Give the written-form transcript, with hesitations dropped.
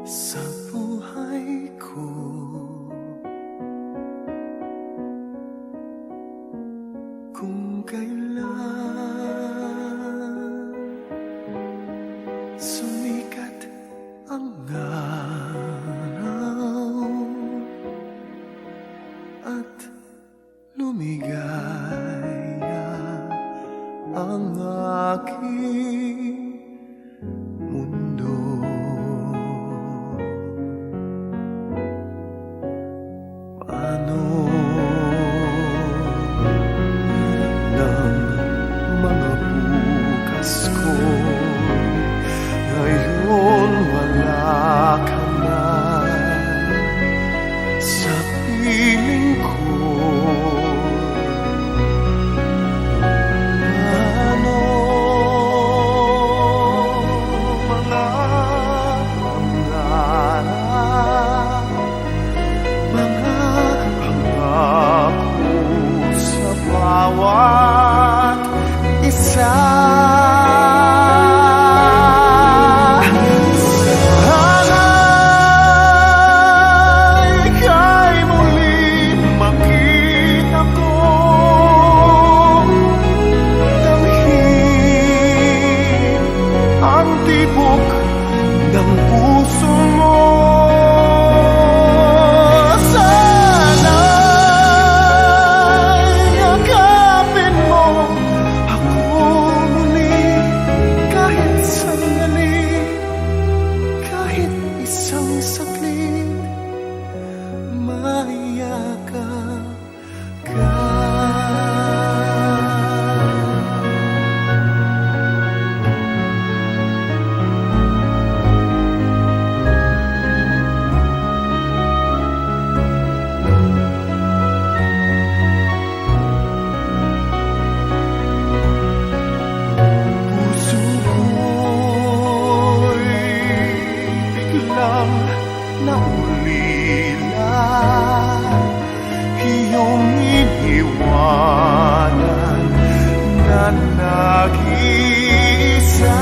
Sa buhay ko, kung kailan sumikat ang araw at lumigaya ang aking mundo, paano ng mga bukas ko ngayon wala ka na sa piling ko? Paano mga pangarap, mga pangako sa bawat isa? Sana'y ika'y muling makita ko, damhin ang tibok ng puso mo. Sana'y yakapin mo ako muli, kahit sandali, kahit isang saglit, mayakap ka. Puso ko'y biglang naulila, iyong iniwanan na nag-iisa.